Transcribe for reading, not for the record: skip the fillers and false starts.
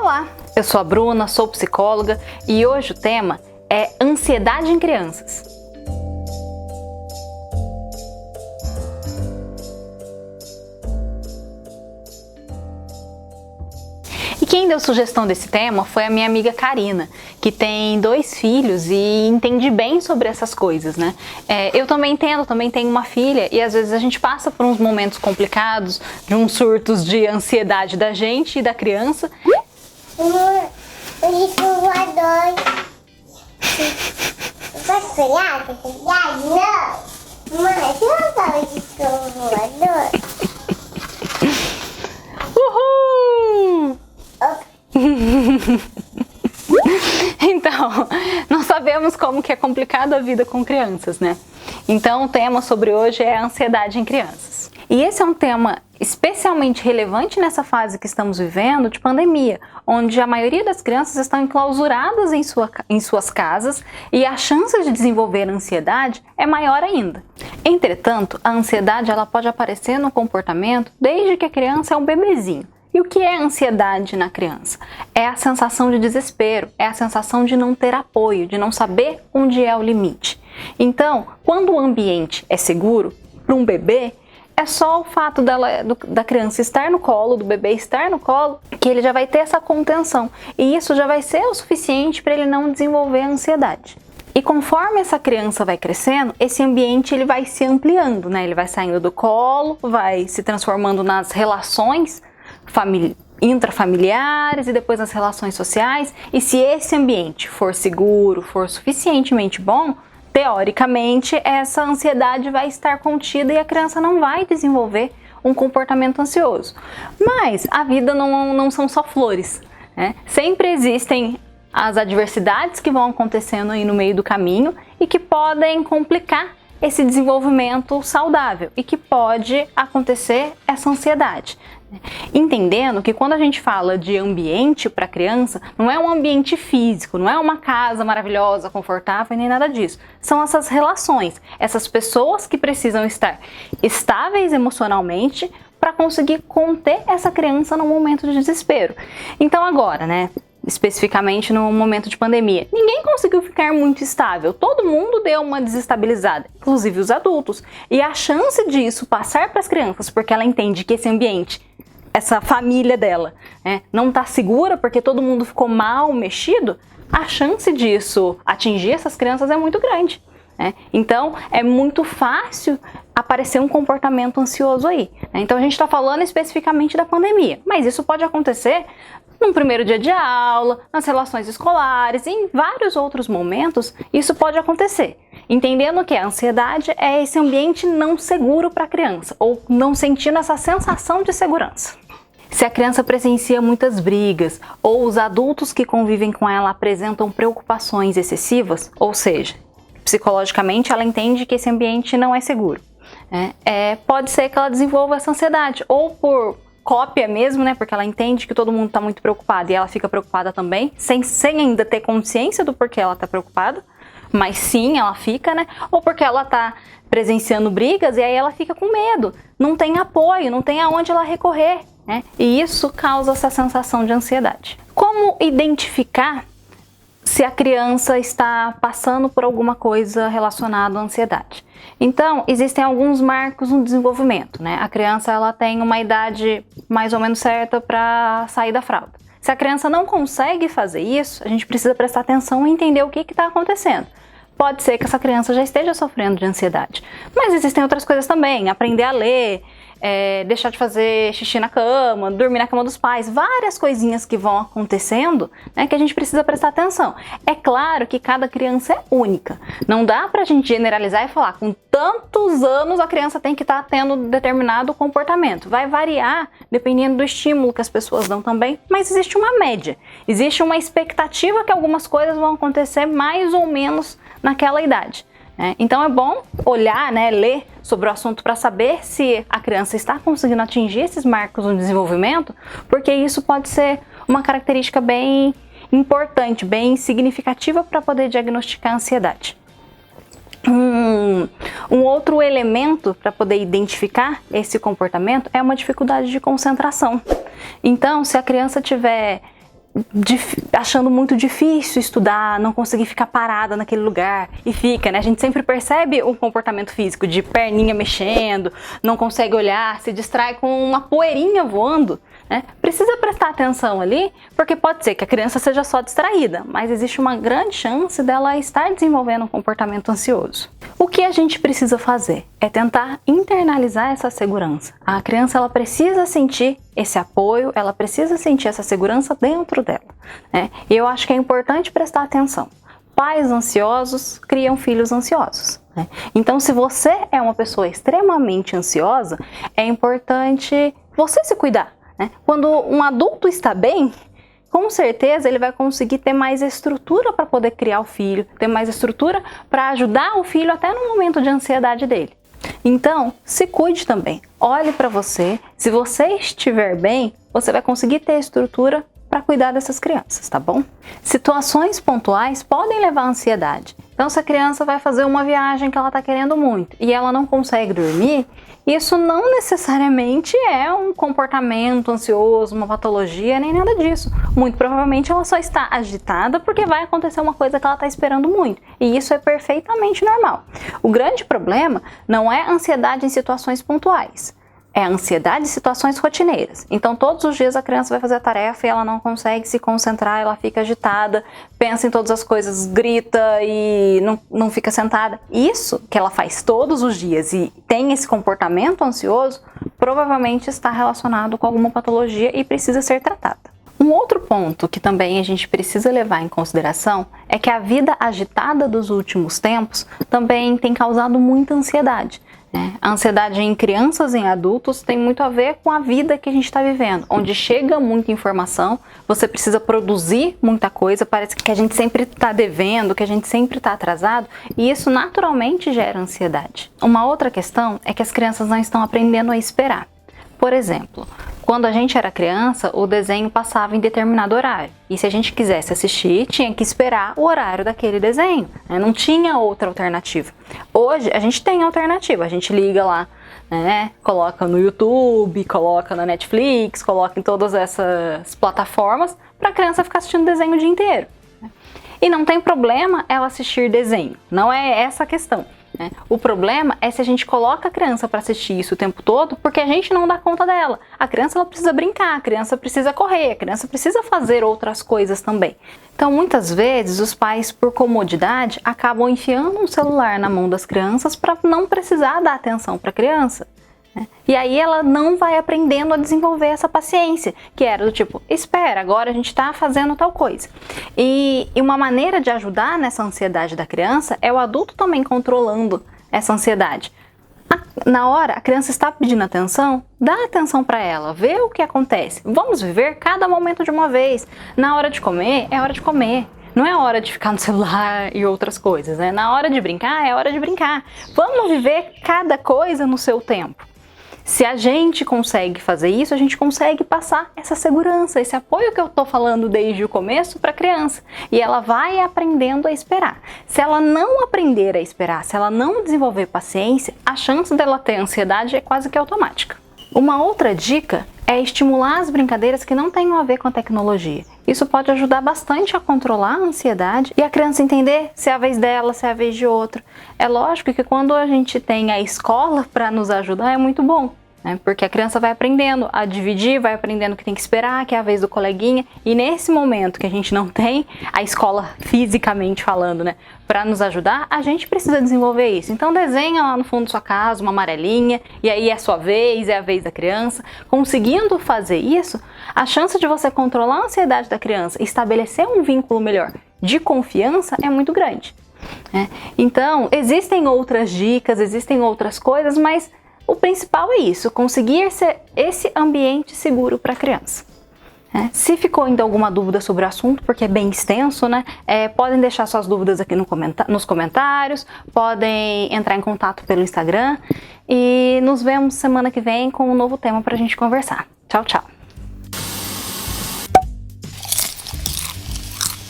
Olá, eu sou a Bruna, sou psicóloga e hoje o tema é ansiedade em crianças. E quem deu sugestão desse tema foi a minha amiga Karina, que tem 2 filhos e entende bem sobre essas coisas, né? Eu também entendo, também tenho uma filha e às vezes a gente passa por uns momentos complicados, de uns surtos de ansiedade da gente e da criança. O disco voador. Posso pegar? Não! Mãe, você não sabe o disco voador? Uhul! Então, nós sabemos como que é complicado a vida com crianças, né? Então, o tema sobre hoje é a ansiedade em crianças. E esse é um tema especialmente relevante nessa fase que estamos vivendo de pandemia, onde a maioria das crianças estão enclausuradas em suas casas e a chance de desenvolver ansiedade é maior ainda. Entretanto, a ansiedade ela pode aparecer no comportamento desde que a criança é um bebezinho. E o que é ansiedade na criança? É a sensação de desespero, é a sensação de não ter apoio, de não saber onde é o limite. Então, quando o ambiente é seguro para um bebê, é só o fato da criança estar no colo, do bebê estar no colo, que ele já vai ter essa contenção. E isso já vai ser o suficiente para ele não desenvolver a ansiedade. E conforme essa criança vai crescendo, esse ambiente ele vai se ampliando, né? Ele vai saindo do colo, vai se transformando nas relações intrafamiliares e depois nas relações sociais. E se esse ambiente for seguro, for suficientemente bom, teoricamente, essa ansiedade vai estar contida e a criança não vai desenvolver um comportamento ansioso. Mas a vida não são só flores, né? Sempre existem as adversidades que vão acontecendo aí no meio do caminho e que podem complicar esse desenvolvimento saudável e que pode acontecer essa ansiedade. Entendendo que quando a gente fala de ambiente para criança, não é um ambiente físico, não é uma casa maravilhosa, confortável, nem nada disso. São essas relações, essas pessoas que precisam estar estáveis emocionalmente para conseguir conter essa criança no momento de desespero. Então agora, né, especificamente no momento de pandemia, ninguém conseguiu ficar muito estável, todo mundo deu uma desestabilizada, inclusive os adultos. E a chance disso passar para as crianças, porque ela entende que esse ambiente, essa família dela, né, não está segura porque todo mundo ficou mal mexido, a chance disso atingir essas crianças é muito grande, né? Então é muito fácil aparecer um comportamento ansioso aí, né? Então a gente está falando especificamente da pandemia, mas isso pode acontecer no primeiro dia de aula, nas relações escolares e em vários outros momentos isso pode acontecer. Entendendo que a ansiedade é esse ambiente não seguro para a criança, ou não sentindo essa sensação de segurança. Se a criança presencia muitas brigas, ou os adultos que convivem com ela apresentam preocupações excessivas, ou seja, psicologicamente ela entende que esse ambiente não é seguro, pode ser que ela desenvolva essa ansiedade, ou por cópia mesmo, né? Porque ela entende que todo mundo está muito preocupado e ela fica preocupada também, sem ainda ter consciência do porquê ela está preocupada, mas sim, ela fica, né? Ou porque ela está presenciando brigas e aí ela fica com medo, não tem apoio, não tem aonde ela recorrer, né? E isso causa essa sensação de ansiedade. Como identificar se a criança está passando por alguma coisa relacionada à ansiedade? Então, existem alguns marcos no desenvolvimento, né? A criança ela tem uma idade mais ou menos certa para sair da fralda. Se a criança não consegue fazer isso, a gente precisa prestar atenção e entender o que está acontecendo. Pode ser que essa criança já esteja sofrendo de ansiedade, mas existem outras coisas também, aprender a ler, deixar de fazer xixi na cama, dormir na cama dos pais, várias coisinhas que vão acontecendo, né, que a gente precisa prestar atenção. É claro que cada criança é única, não dá pra gente generalizar e falar com tantos anos a criança tem que estar tendo determinado comportamento. Vai variar dependendo do estímulo que as pessoas dão também, mas existe uma média, existe uma expectativa que algumas coisas vão acontecer mais ou menos naquela idade. Então é bom olhar, né, ler sobre o assunto para saber se a criança está conseguindo atingir esses marcos no desenvolvimento, porque isso pode ser uma característica bem importante, bem significativa para poder diagnosticar a ansiedade. Um outro elemento para poder identificar esse comportamento é uma dificuldade de concentração. Então, se a criança tiver achando muito difícil estudar, não conseguir ficar parada naquele lugar, e fica, né? A gente sempre percebe um comportamento físico de perninha mexendo, não consegue olhar, se distrai com uma poeirinha voando, né? Precisa prestar atenção ali, porque pode ser que a criança seja só distraída, mas existe uma grande chance dela estar desenvolvendo um comportamento ansioso. O que a gente precisa fazer é tentar internalizar essa segurança. A criança, ela precisa sentir esse apoio, ela precisa sentir essa segurança dentro dela, né? E eu acho que é importante prestar atenção. Pais ansiosos criam filhos ansiosos, né? Então, se você é uma pessoa extremamente ansiosa, é importante você se cuidar, né? Quando um adulto está bem, com certeza ele vai conseguir ter mais estrutura para poder criar o filho, ter mais estrutura para ajudar o filho até no momento de ansiedade dele. Então, se cuide também. Olhe para você. Se você estiver bem, você vai conseguir ter estrutura para cuidar dessas crianças, tá bom? Situações pontuais podem levar à ansiedade. Então, se a criança vai fazer uma viagem que ela está querendo muito e ela não consegue dormir, isso não necessariamente é um comportamento ansioso, uma patologia, nem nada disso. Muito provavelmente ela só está agitada porque vai acontecer uma coisa que ela está esperando muito. E isso é perfeitamente normal. O grande problema não é ansiedade em situações pontuais. É a ansiedade em situações rotineiras. Então, todos os dias a criança vai fazer a tarefa e ela não consegue se concentrar, ela fica agitada, pensa em todas as coisas, grita e não fica sentada. Isso que ela faz todos os dias e tem esse comportamento ansioso, provavelmente está relacionado com alguma patologia e precisa ser tratada. Um outro ponto que também a gente precisa levar em consideração é que a vida agitada dos últimos tempos também tem causado muita ansiedade. A ansiedade em crianças e em adultos tem muito a ver com a vida que a gente está vivendo, onde chega muita informação, você precisa produzir muita coisa, parece que a gente sempre está devendo, que a gente sempre está atrasado, e isso naturalmente gera ansiedade. Uma outra questão é que as crianças não estão aprendendo a esperar. Por exemplo, quando a gente era criança, o desenho passava em determinado horário. E se a gente quisesse assistir, tinha que esperar o horário daquele desenho, né? Não tinha outra alternativa. Hoje, a gente tem alternativa. A gente liga lá, né? Coloca no YouTube, coloca na Netflix, coloca em todas essas plataformas para a criança ficar assistindo desenho o dia inteiro. E não tem problema ela assistir desenho. Não é essa a questão. O problema é se a gente coloca a criança para assistir isso o tempo todo porque a gente não dá conta dela. A criança, ela precisa brincar, a criança precisa correr, a criança precisa fazer outras coisas também. Então, muitas vezes, os pais, por comodidade, acabam enfiando um celular na mão das crianças para não precisar dar atenção para a criança. E aí ela não vai aprendendo a desenvolver essa paciência, que era do tipo, espera, agora a gente está fazendo tal coisa. E uma maneira de ajudar nessa ansiedade da criança é o adulto também controlando essa ansiedade. Na hora, a criança está pedindo atenção, dá atenção para ela, vê o que acontece. Vamos viver cada momento de uma vez. Na hora de comer, é hora de comer. Não é hora de ficar no celular e outras coisas, né? Na hora de brincar, é hora de brincar. Vamos viver cada coisa no seu tempo. Se a gente consegue fazer isso, a gente consegue passar essa segurança, esse apoio que eu estou falando desde o começo para a criança. E ela vai aprendendo a esperar. Se ela não aprender a esperar, se ela não desenvolver paciência, a chance dela ter ansiedade é quase que automática. Uma outra dica é estimular as brincadeiras que não tenham a ver com a tecnologia. Isso pode ajudar bastante a controlar a ansiedade e a criança entender se é a vez dela, se é a vez de outro. É lógico que quando a gente tem a escola para nos ajudar é muito bom, né? Porque a criança vai aprendendo a dividir, vai aprendendo que tem que esperar, que é a vez do coleguinha. E nesse momento que a gente não tem a escola fisicamente falando, né, para nos ajudar, a gente precisa desenvolver isso. Então desenha lá no fundo da sua casa uma amarelinha e aí é a sua vez, é a vez da criança. Conseguindo fazer isso, a chance de você controlar a ansiedade da criança e estabelecer um vínculo melhor de confiança é muito grande. Então, existem outras dicas, existem outras coisas, mas o principal é isso, conseguir ser esse ambiente seguro para a criança. Se ficou ainda alguma dúvida sobre o assunto, porque é bem extenso, né? Podem deixar suas dúvidas aqui nos comentários, podem entrar em contato pelo Instagram e nos vemos semana que vem com um novo tema para a gente conversar. Tchau, tchau!